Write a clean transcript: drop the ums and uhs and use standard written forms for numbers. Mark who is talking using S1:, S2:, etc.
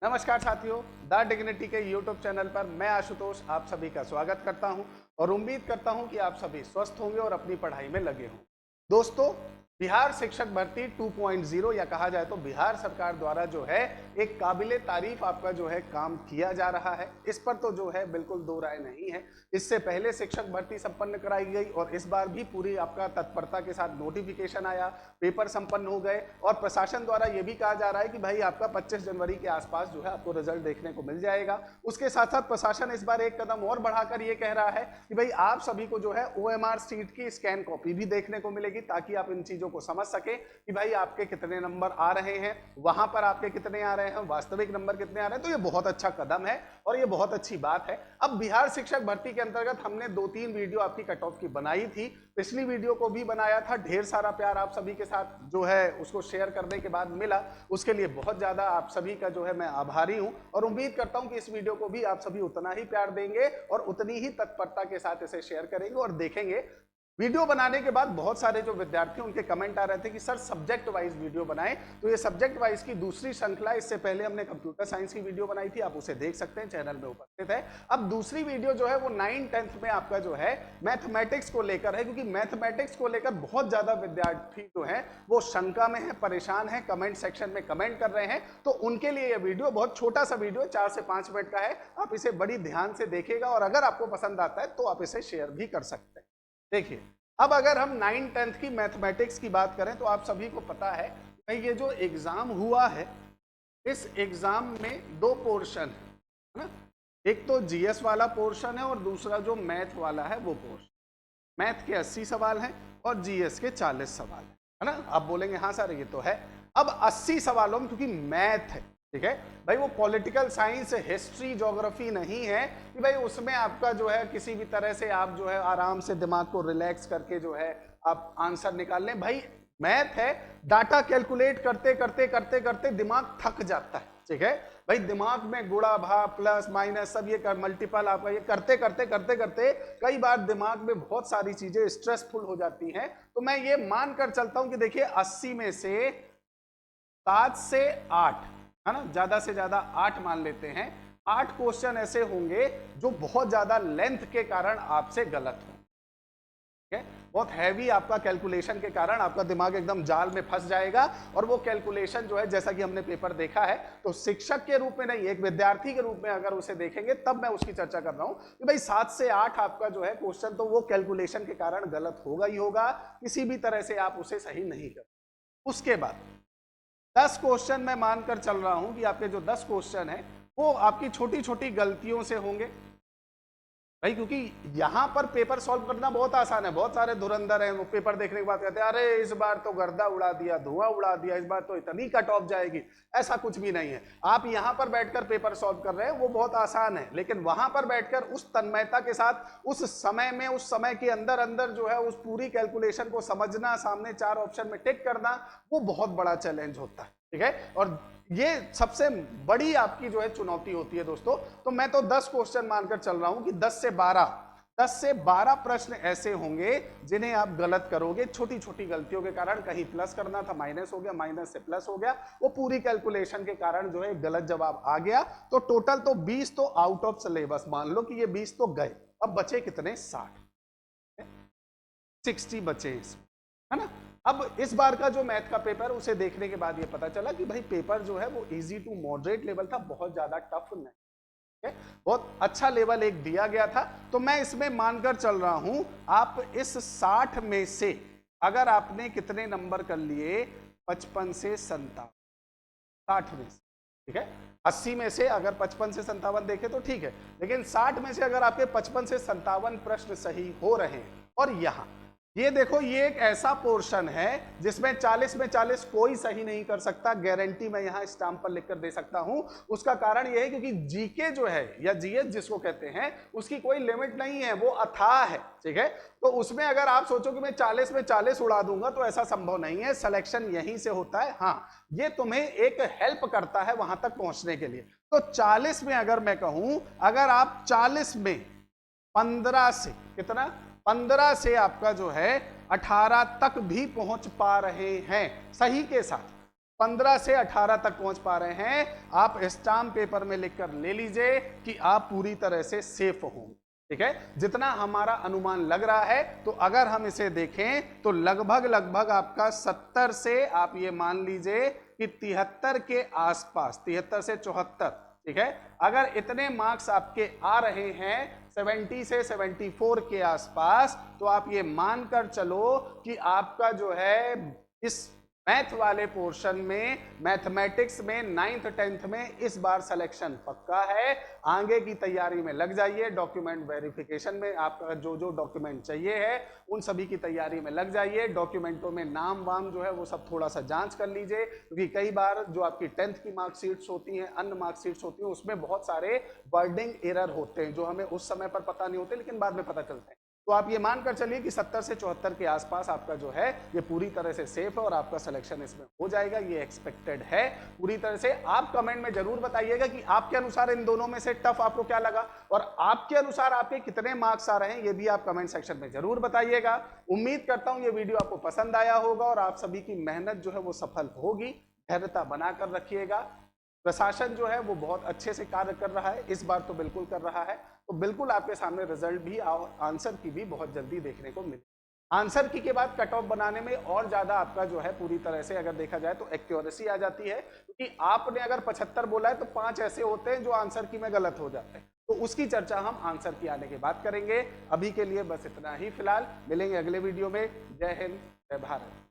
S1: नमस्कार साथियों, the dignity के यूट्यूब चैनल पर मैं आशुतोष आप सभी का स्वागत करता हूं और उम्मीद करता हूं कि आप सभी स्वस्थ होंगे और अपनी पढ़ाई में लगे हों। दोस्तों, बिहार शिक्षक भर्ती 2.0 या कहा जाए तो बिहार सरकार द्वारा जो है एक काबिले तारीफ आपका जो है काम किया जा रहा है। इस पर तो जो है बिल्कुल दो राय नहीं है। इससे पहले शिक्षक भर्ती संपन्न कराई गई और इस बार भी पूरी आपका तत्परता के साथ नोटिफिकेशन आया, पेपर संपन्न हो गए और प्रशासन द्वारा यह भी कहा जा रहा है कि भाई आपका 25 जनवरी के आसपास जो है आपको रिजल्ट देखने को मिल जाएगा। उसके साथ साथ प्रशासन इस बार एक कदम और बढ़ाकर ये कह रहा है कि भाई आप सभी को जो है OMR सीट की स्कैन कॉपी भी देखने को मिलेगी, ताकि आप इन चीजों को समझ सके कि भाई आपके कितने नंबर आ रहे हैं, वहां पर आपके कितने आ रहे हैं, वास्तविक नंबर कितने आ रहे हैं। तो ये बहुत अच्छा कदम है और ये बहुत अच्छी बात है। अब बिहार शिक्षक भर्ती के अंतर्गत हमने 2-3 वीडियो आपकी कट ऑफ की बनाई थी, पिछली वीडियो को भी बनाया था। ढेर सारा प्यार आप सभी के साथ जो है उसको शेयर करने के बाद मिला, उसके लिए बहुत ज्यादा आप सभी का जो है मैं आभारी हूं और उम्मीद करता हूं कि इस वीडियो को भी आप सभी उतना ही प्यार देंगे और उतनी ही तत्परता के साथ इसे शेयर करेंगे और देखेंगे। वीडियो बनाने के बाद बहुत सारे जो विद्यार्थी उनके कमेंट आ रहे थे कि सर सब्जेक्ट वाइज वीडियो बनाएं, तो ये सब्जेक्ट वाइज की दूसरी श्रृंखला। इससे पहले हमने कंप्यूटर साइंस की वीडियो बनाई थी, आप उसे देख सकते हैं, चैनल में उपस्थित है। अब दूसरी वीडियो जो है वो 9th-10th में आपका जो है मैथमेटिक्स को लेकर है, क्योंकि मैथमेटिक्स को लेकर बहुत ज्यादा विद्यार्थी जो है वो शंका में है, परेशान है, कमेंट सेक्शन में कमेंट कर रहे हैं। तो उनके लिए यह वीडियो बहुत छोटा सा वीडियो 4 से 5 मिनट का है, आप इसे बड़ी ध्यान से देखिएगा और अगर आपको पसंद आता है तो आप इसे शेयर भी कर सकते हैं। देखिए, अब अगर हम 9th-10th की मैथमेटिक्स की बात करें तो आप सभी को पता है कि ये जो एग्जाम हुआ है, इस एग्जाम में 2 पोर्शन है ना। एक तो जीएस वाला पोर्शन है और दूसरा जो मैथ वाला है वो पोर्शन। मैथ के 80 सवाल हैं और जीएस के 40 सवाल है ना। आप बोलेंगे हाँ सर ये तो है। अब 80 सवालों में क्योंकि मैथ है, ठीक है भाई, वो पॉलिटिकल साइंस, हिस्ट्री, ज्योग्राफी नहीं है कि भाई उसमें आपका जो है किसी भी तरह से आप जो है आराम से दिमाग को रिलैक्स करके जो है आप आंसर निकाल लें। भाई मैथ है, डाटा कैलकुलेट करते करते करते करते दिमाग थक जाता है, ठीक है भाई। दिमाग में गुणा भाग प्लस माइनस सब ये मल्टीपल आपका ये करते करते करते करते कई बार दिमाग में बहुत सारी चीजें स्ट्रेसफुल हो जाती हैं। तो मैं ये मानकर चलता हूं कि देखिए 80 में से 7 से 8 है ना, ज्यादा से ज्यादा 8 मान लेते हैं, 8 क्वेश्चन ऐसे होंगे जो बहुत ज्यादा लेंथ के कारण आपसे गलत हो, ठीक है। बहुत हैवी आपका कैलकुलेशन के कारण आपका दिमाग एकदम जाल में फंस जाएगा और वो कैलकुलेशन जो है, जैसा कि हमने पेपर देखा है, तो शिक्षक के रूप में नहीं, एक विद्यार्थी के रूप में अगर उसे देखेंगे तब मैं उसकी चर्चा कर रहा हूं कि भाई 7 से 8 आपका जो है क्वेश्चन तो वो कैलकुलेशन के कारण गलत होगा ही होगा, किसी भी तरह से आप उसे सही नहीं कर। उसके बाद 10 क्वेश्चन मैं मानकर चल रहा हूं कि आपके जो 10 क्वेश्चन है वो आपकी छोटी छोटी गलतियों से होंगे भाई, क्योंकि यहां पर पेपर सॉल्व करना बहुत आसान है। बहुत सारे धुरंधर हैं, वो पेपर देखने के बाद कहते हैं अरे इस बार तो गर्दा उड़ा दिया, धुआं उड़ा दिया, इस बार तो इतनी कट ऑफ जाएगी। ऐसा कुछ भी नहीं है। आप यहां पर बैठकर पेपर सॉल्व कर रहे हैं वो बहुत आसान है, लेकिन वहां पर बैठकर उस तन्मयता के साथ उस समय में, उस समय के अंदर अंदर जो है उस पूरी कैलकुलेशन को समझना, सामने 4 ऑप्शन में टिक करना, वो बहुत बड़ा चैलेंज होता है, ठीक है। और ये सबसे बड़ी आपकी जो है चुनौती होती है दोस्तों। तो मैं तो 10 क्वेश्चन मानकर चल रहा हूं कि 10 से 12 प्रश्न ऐसे होंगे जिन्हें आप गलत करोगे, छोटी छोटी गलतियों के कारण। कहीं प्लस करना था माइनस हो गया, माइनस से प्लस हो गया, वो पूरी कैलकुलेशन के कारण जो है गलत जवाब आ गया। तो टोटल तो 20 तो आउट ऑफ सिलेबस मान लो कि ये 20 तो गए। अब बचे कितने? 60 बचे है ना। अब इस बार का जो मैथ का पेपर, उसे देखने के बाद ये पता चला कि भाई पेपर जो है वो इजी टू मॉडरेट लेवल था, बहुत ज्यादा टफ नहीं है, बहुत अच्छा लेवल एक दिया गया था। तो मैं इसमें मानकर चल रहा हूं आप इस 60 में से अगर आपने कितने नंबर कर लिए, 55 से 57, 60 में से, ठीक है। 80 में से अगर 55 से 57 देखे तो ठीक है, लेकिन 60 में से अगर आपके 55 से 57 प्रश्न सही हो रहे हैं, और यहां ये देखो, ये एक ऐसा पोर्शन है जिसमें 40 में 40 कोई सही नहीं कर सकता, गारंटी मैं यहां स्टैंप पर लिखकर दे सकता हूं। उसका कारण यह है क्योंकि जीके जो है या जीएस जिसको कहते हैं, उसकी कोई लिमिट नहीं है, वो अथाह है, ठीक है। तो उसमें अगर आप सोचो कि मैं 40 में 40 उड़ा दूंगा तो ऐसा संभव नहीं है। सिलेक्शन यहीं से होता है। हाँ, ये तुम्हें एक हेल्प करता है वहां तक पहुंचने के लिए। तो 40 में अगर मैं कहूं, अगर आप 40 में 15 से कितना, 15 से आपका जो है 18 तक भी पहुंच पा रहे हैं सही के साथ, 15 से 18 तक पहुंच पा रहे हैं, आप स्टाम्प पेपर में लिखकर ले लीजिए कि आप पूरी तरह से सेफ हो। ठीक है, जितना हमारा अनुमान लग रहा है, तो अगर हम इसे देखें तो लगभग आपका 70 से आप ये मान लीजिए कि 73 के आसपास, 73 से 74, ठीक है, अगर इतने मार्क्स आपके आ रहे हैं 70 से 74 के आसपास, तो आप ये मानकर चलो कि आपका जो है इस मैथ वाले पोर्शन में, मैथमेटिक्स में 9th 10th में इस बार सिलेक्शन पक्का है। आगे की तैयारी में लग जाइए, डॉक्यूमेंट वेरिफिकेशन में आपका जो जो डॉक्यूमेंट चाहिए है उन सभी की तैयारी में लग जाइए। डॉक्यूमेंटों में नाम वाम जो है वो सब थोड़ा सा जांच कर लीजिए, क्योंकि कई बार जो आपकी 10th की मार्कशीट्स होती हैं, अन्य मार्कशीट्स होती हैं, उसमें बहुत सारे वर्डिंग एरर होते हैं जो हमें उस समय पर पता नहीं होते, लेकिन बाद में पता चलते हैं। तो आप ये मानकर चलिए कि 70 से 74 के आसपास आपका जो है ये पूरी तरह से सेफ है और आपका सिलेक्शन इसमें हो जाएगा, ये एक्सपेक्टेड है पूरी तरह से। आप कमेंट में जरूर बताइएगा कि आपके अनुसार इन दोनों में से टफ आपको क्या लगा, और आपके अनुसार आपके कितने मार्क्स आ रहे हैं, ये भी आप कमेंट सेक्शन में जरूर बताइएगा। उम्मीद करता हूं ये वीडियो आपको पसंद आया होगा और आप सभी की मेहनत जो है वो सफल होगी। धैर्यता बनाकर रखिएगा। प्रशासन जो है वो बहुत अच्छे से कार्य कर रहा है, इस बार तो बिल्कुल कर रहा है, तो बिल्कुल आपके सामने रिजल्ट भी और आंसर की भी बहुत जल्दी देखने को मिले। आंसर की के बाद कट ऑफ बनाने में और ज्यादा आपका जो है पूरी तरह से अगर देखा जाए तो एक्यूरेसी आ जाती है, क्योंकि आपने अगर 75 बोला है तो 5 ऐसे होते हैं जो आंसर की में गलत हो जाते हैं। तो उसकी चर्चा हम आंसर की आने के बाद करेंगे। अभी के लिए बस इतना ही फिलहाल, मिलेंगे अगले वीडियो में। जय हिंद, जय भारत।